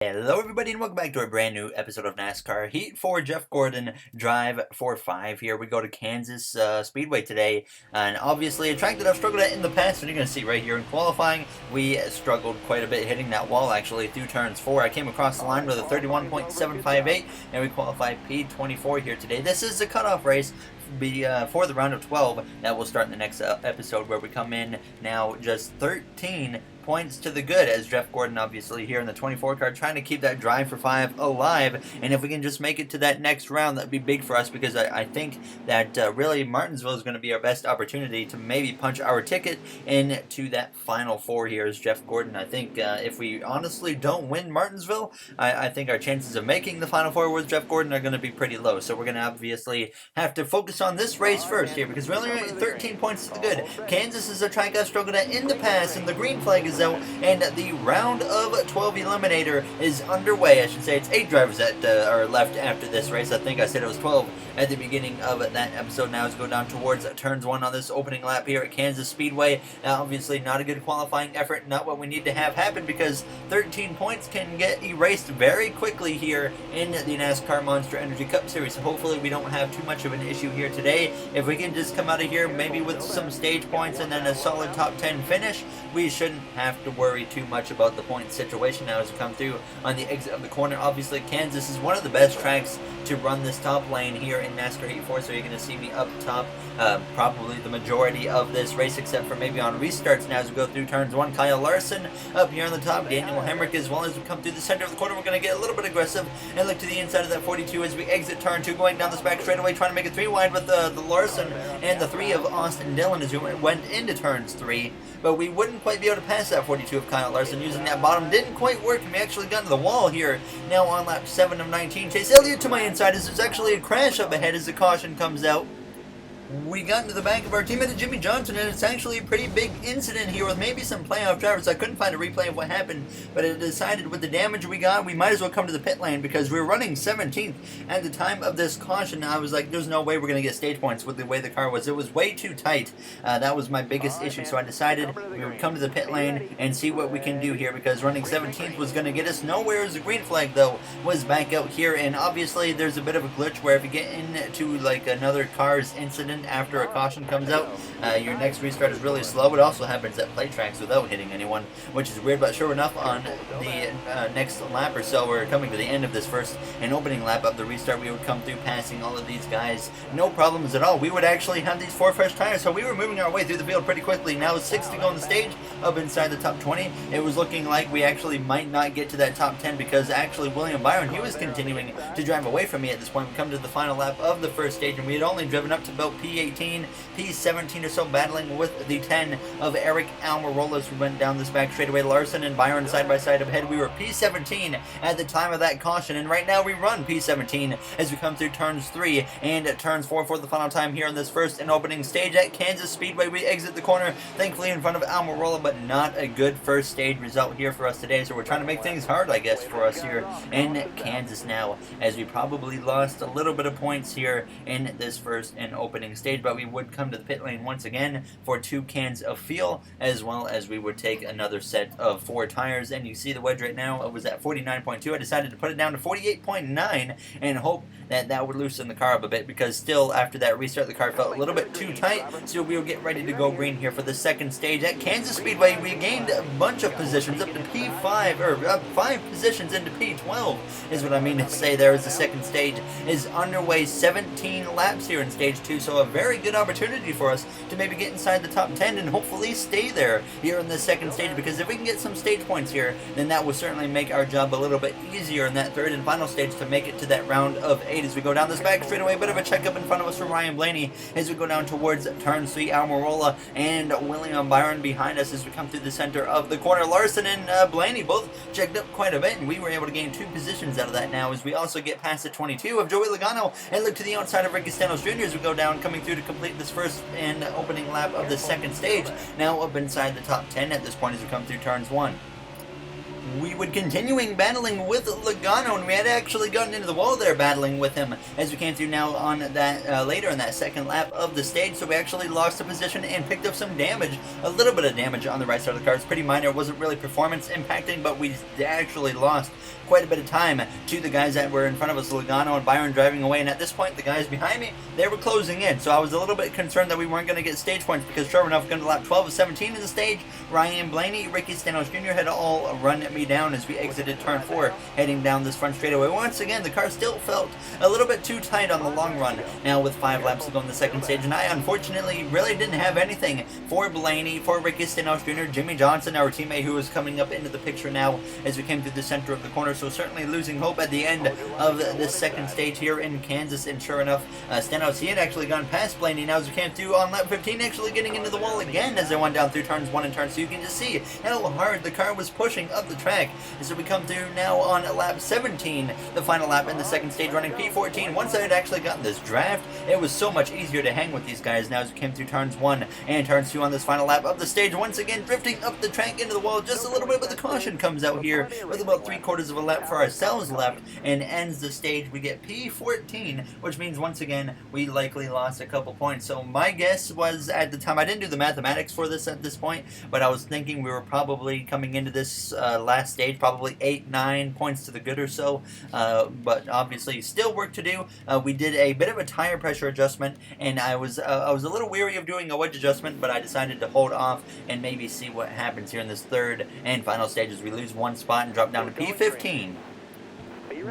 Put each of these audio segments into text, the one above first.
Hello, everybody, and welcome back to a brand new episode of NASCAR Heat for Jeff Gordon, Drive for 5. Here we go to Kansas Speedway today, and obviously a track that I've struggled at in the past, and you're going to see right here in qualifying, we struggled quite a bit hitting that wall actually through turns 4. I came across the line with a 31.758, and we qualified P24 here today. This is the cutoff race for the round of 12 that will start in the next episode, where we come in now just 13 points to the good, as Jeff Gordon obviously here in the 24 car trying to keep that Drive for 5 alive. And if we can just make it to that next round, that'd be big for us, because I think that really Martinsville is going to be our best opportunity to maybe punch our ticket into that final 4 here as Jeff Gordon. I think if we honestly don't win Martinsville, I think our chances of making the final 4 with Jeff Gordon are going to be pretty low. So we're going to obviously have to focus on this race first here, because we're only at 13 points to the good. Kansas is a track I've struggled at in the past, and the green flag is out, and the round of 12 Eliminator is underway. I should say it's 8 drivers that are left after this race. I think I said it was 12 at the beginning of that episode. Now as we go down towards turns 1 on this opening lap here at Kansas Speedway. Obviously not a good qualifying effort, not what we need to have happen, because 13 points can get erased very quickly here in the NASCAR Monster Energy Cup Series. So hopefully we don't have too much of an issue here today. If we can just come out of here maybe with some stage points and then a solid top 10 finish, we shouldn't have to worry too much about the point situation now as we come through on the exit of the corner. Obviously Kansas is one of the best tracks to run this top lane here in NASCAR Heat 4, so you're going to see me up top probably the majority of this race, except for maybe on restarts now as we go through turns 1. Kyle Larson up here on the top, Daniel Hemrick as well. As we come through the center of the corner, we're going to get a little bit aggressive and look to the inside of that 42 as we exit turn 2, going down this back straightaway, trying to make it 3 wide with the Larson and the 3 of Austin Dillon as we went into turns 3, but we wouldn't quite be able to pass that 42 of Kyle Larson using that bottom. Didn't quite work, and we actually got into the wall here now on lap 7 of 19. Chase Elliott to my inside as there's actually a crash up ahead as the caution comes out. We got into the back of our teammate Jimmy Johnson, and it's actually a pretty big incident here with maybe some playoff drivers. I couldn't find a replay of what happened, but it decided with the damage we got, we might as well come to the pit lane, because we were running 17th at the time of this caution. I was like, there's no way we're going to get stage points with the way the car was. It was way too tight. That was my biggest issue, so I decided we would come to the pit lane and see what we can do here, because running 17th was going to get us nowhere. As the green flag, though, was back out here, and obviously there's a bit of a glitch where if you get into like another car's incident after a caution comes out, your next restart is really slow. It also happens at play tracks without hitting anyone, which is weird, but sure enough, on the next lap or so, we're coming to the end of this first and opening lap of the restart, we would come through passing all of these guys, no problems at all. We would actually have these 4 fresh tires, so we were moving our way through the field pretty quickly. Now 6 to go on the stage, up inside the top 20. It was looking like we actually might not get to that top 10, because actually William Byron, he was continuing to drive away from me at this point. We come to the final lap of the first stage, and we had only driven up to about P18, P17 or so, battling with the 10 of Eric Almirola as we went down this back straightaway. Larson and Byron side by side up ahead. We were P17 at the time of that caution, and right now we run P17 as we come through turns 3 and turns 4 for the final time here in this first and opening stage at Kansas Speedway. We exit the corner, thankfully in front of Almirola, but not a good first stage result here for us today, so we're trying to make things hard, I guess, for us here in Kansas now, as we probably lost a little bit of points here in this first and opening stage, but we would come to the pit lane once again for 2 cans of fuel, as well as we would take another set of 4 tires. And you see the wedge right now, it was at 49.2. I decided to put it down to 48.9 and hope that that would loosen the car up a bit, because still after that restart the car felt a little bit too tight. So we will get ready to go green here for the second stage at Kansas Speedway. We gained a bunch of positions up to P5, or 5 positions into P12 is what I mean to say there, as the second stage is underway. 17 laps here in stage 2, so a very good opportunity for us to maybe get inside the top 10 and hopefully stay there here in the second stage, because if we can get some stage points here, then that will certainly make our job a little bit easier in that third and final stage to make it to that round of 8 as we go down this back straightaway. A bit of a checkup in front of us for Ryan Blaney as we go down towards turn 3. Almirola and William Byron behind us as we come through the center of the corner. Larson and Blaney both checked up quite a bit, and we were able to gain 2 positions out of that now as we also get past the 22 of Joey Logano and look to the outside of Ricky Stenhouse Jr. as we go down, coming through to complete this first and opening lap of the second stage. Now up inside the top 10 at this point as we come through turns 1. we would continuing battling with Logano, and we had actually gotten into the wall there battling with him as we came through now on that later in that second lap of the stage. So we actually lost a position and picked up some damage, a little bit of damage on the right side of the car. It's pretty minor, it wasn't really performance impacting, but we actually lost quite a bit of time to the guys that were in front of us, Logano and Byron driving away, and at this point the guys behind me, they were closing in, so I was a little bit concerned that we weren't going to get stage points because sure enough, going to lap 12 of 17 in the stage, Ryan Blaney, Ricky Stenhouse Jr. had all run me down as we exited turn 4, heading down this front straightaway. Once again, the car still felt a little bit too tight on the long run, now with 5 laps to go in the second stage, and I unfortunately really didn't have anything for Blaney, for Ricky Stenhouse Jr., Jimmy Johnson, our teammate who was coming up into the picture now as we came through the center of the corner, so certainly losing hope at the end of this second stage here in Kansas, and sure enough, Stenhouse, he had actually gone past Blaney now as we came through on lap 15, actually getting into the wall again as they went down through turns 1 and turn 2. You can just see how hard the car was pushing up the track. So we come through now on lap 17, the final lap in the second stage, running P14. Once I had actually gotten this draft, it was so much easier to hang with these guys now as we came through turns 1 and turns 2 on this final lap of the stage. Once again, drifting up the track into the wall just a little bit, but the caution comes out here with about 3/4 of a lap for ourselves left and ends the stage. We get P14, which means once again we likely lost a couple points. So my guess was at the time, I didn't do the mathematics for this at this point, but I was thinking we were probably coming into this last stage probably 8-9 points to the good or so, but obviously still work to do. We did a bit of a tire pressure adjustment, and I was a little weary of doing a wedge adjustment, but I decided to hold off and maybe see what happens here in this third and final stage as we lose 1 spot and drop down to P15.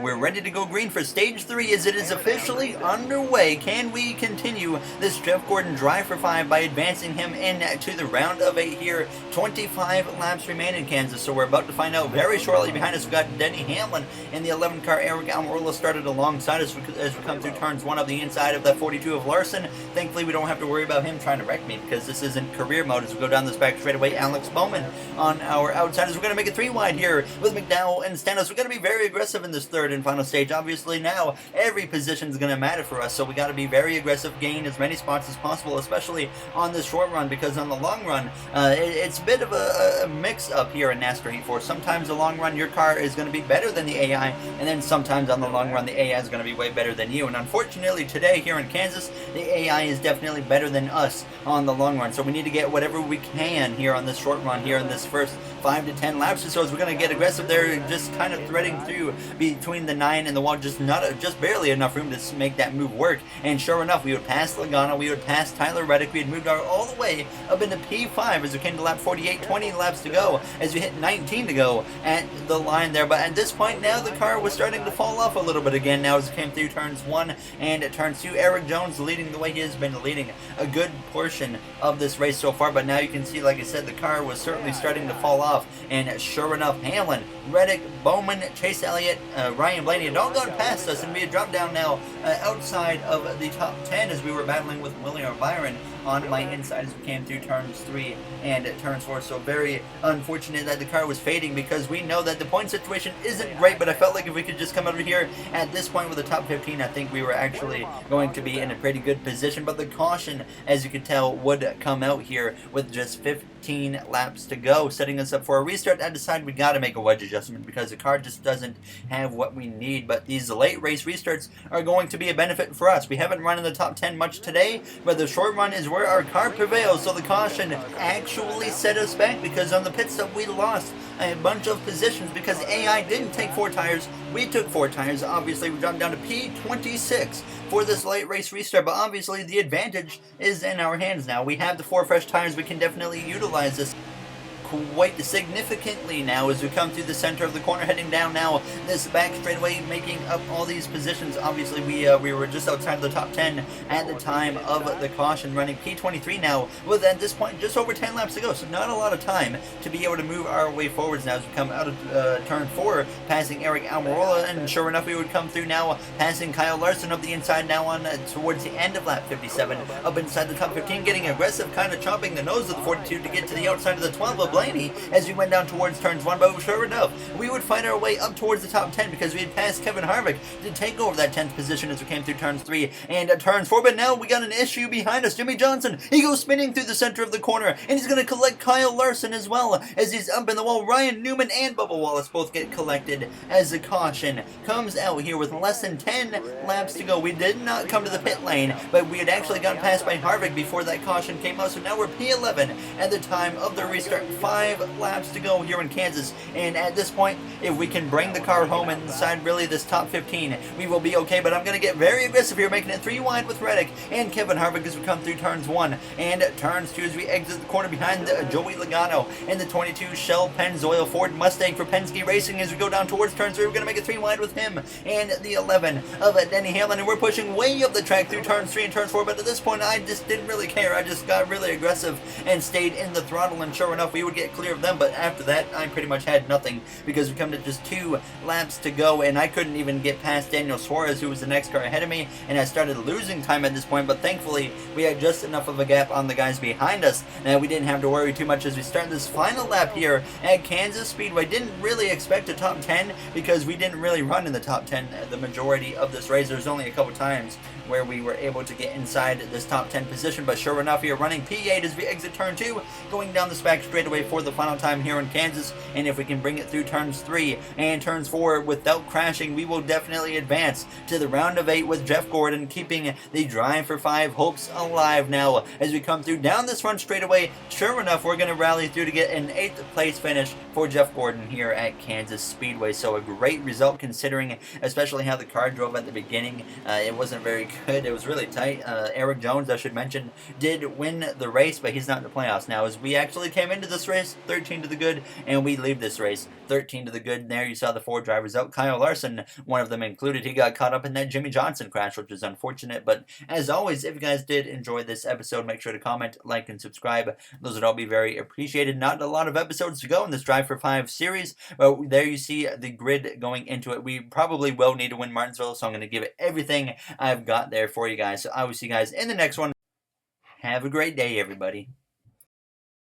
We're ready to go green for stage 3 as it is officially underway. Can we continue this Jeff Gordon drive for 5 by advancing him into the round of 8 here? 25 laps remain in Kansas, so we're about to find out very shortly. Behind us, we've got Denny Hamlin in the 11 car. Eric Almirola started alongside us as we come through turns 1 of the inside of that 42 of Larson. Thankfully, we don't have to worry about him trying to wreck me because this isn't career mode as we go down this back straightaway. Alex Bowman on our outsiders. We're going to make it 3 wide here with McDowell and Stenhouse. We're going to be very aggressive in this third and final stage. Obviously now every position is going to matter for us, so we got to be very aggressive, gain as many spots as possible, especially on this short run, because on the long run it's a bit of a mix up here in NASCAR Heat 4. Sometimes the long run your car is going to be better than the AI, and then sometimes on the long run the AI is going to be way better than you, and unfortunately today here in Kansas the AI is definitely better than us on the long run, so we need to get whatever we can here on this short run here in this first 5 to 10 laps or so as we're going to get aggressive there, just kind of threading through between the 9 and the wall, just barely enough room to make that move work. And sure enough, we would pass Logano, we would pass Tyler Reddick, we had moved all the way up into P5 as we came to lap 48, 20 laps to go as we hit 19 to go at the line there. But at this point now the car was starting to fall off a little bit again now as we came through turns 1 and turns 2. Eric Jones leading the way. He has been leading a good portion of this race so far, but now you can see, like I said, the car was certainly starting to fall off. And sure enough, Hamlin, Reddick, Bowman, Chase Elliott, Ryan Blaney had all gone past us, and we had dropped down now outside of the top 10 as we were battling with William Byron on my inside as we came through turns 3 and turns 4. So very unfortunate that the car was fading because we know that the point situation isn't great, but I felt like if we could just come over here at this point with the top 15, I think we were actually going to be in a pretty good position. But the caution, as you can tell, would come out here with just 15 laps to go, setting us up for a restart. I decided we got to make a wedge adjustment because the car just doesn't have what we need. But these late race restarts are going to be a benefit for us. We haven't run in the top 10 much today, but the short run is where our car prevails. So the caution actually set us back because on the pit stop we lost a bunch of positions because AI didn't take 4 tires. We took 4 tires. Obviously, we dropped down to P26 for this late race restart, but obviously the advantage is in our hands now. We have the 4 fresh tires. We can definitely utilize this quite significantly now as we come through the center of the corner, heading down now this back straightaway, making up all these positions. Obviously we were just outside the top 10 at the time of the caution, running P23 now with at this point just over 10 laps to go, so not a lot of time to be able to move our way forwards now as we come out of turn 4, passing Eric Almirola, and sure enough we would come through now passing Kyle Larson up the inside now on towards the end of lap 57, up inside the top 15, getting aggressive, kind of chopping the nose of the 42 to get to the outside of the 12 of Blaney as we went down towards turns 1, but sure enough, we would find our way up towards the top 10 because we had passed Kevin Harvick to take over that 10th position as we came through turns 3 and turns 4, but now we got an issue behind us. Jimmy Johnson, he goes spinning through the center of the corner, and he's going to collect Kyle Larson as well as he's up in the wall. Ryan Newman and Bubba Wallace both get collected as the caution comes out here with less than 10 laps to go. We did not come to the pit lane, but we had actually gotten passed by Harvick before that caution came out, so now we're P11 at the time of the restart. 5 laps to go here in Kansas, and at this point, if we can bring the car home inside really this top 15, we will be okay. But I'm going to get very aggressive here, making it 3 wide with Reddick and Kevin Harvick as we come through turns 1 and turns 2 as we exit the corner behind Joey Logano and the 22 Shell Pennzoil Ford Mustang for Penske Racing as we go down towards turn 3. We're going to make it 3 wide with him and the 11 of Denny Hamlin, and we're pushing way up the track through turns 3 and turns 4. But at this point, I just didn't really care. I just got really aggressive and stayed in the throttle, and sure enough, we would get clear of them. But after that, I pretty much had nothing because we come to just 2 laps to go, and I couldn't even get past Daniel Suarez, who was the next car ahead of me, and I started losing time at this point. But thankfully, we had just enough of a gap on the guys behind us that we didn't have to worry too much as we start this final lap here at Kansas Speedway. Didn't really expect a top 10 because we didn't really run in the top 10 the majority of this race. There's only a couple times where we were able to get inside this top 10 position, but sure enough, here running P8 as we exit turn 2, going down this back straightaway for the final time here in Kansas. And if we can bring it through turns 3 and turns 4 without crashing, we will definitely advance to the round of 8 with Jeff Gordon, keeping the drive for 5 hopes alive now as we come through down this front straightaway. Sure enough, we're going to rally through to get an 8th place finish for Jeff Gordon here at Kansas Speedway. So a great result considering especially how the car drove at the beginning. It wasn't very good. It was really tight. Eric Jones, I should mention, did win the race, but he's not in the playoffs now, as we actually came into this race 13 to the good, and we leave this race 13 to the good. And there you saw the 4 drivers out. Kyle Larson, one of them included, he got caught up in that Jimmy Johnson crash, which is unfortunate. But as always, if you guys did enjoy this episode, make sure to comment, like, and subscribe. Those would all be very appreciated. Not a lot of episodes to go in this Drive for 5 series, but there you see the grid going into it. We probably will need to win Martinsville, so I'm going to give it everything I've got there for you guys. So I will see you guys in the next one. Have a great day, everybody.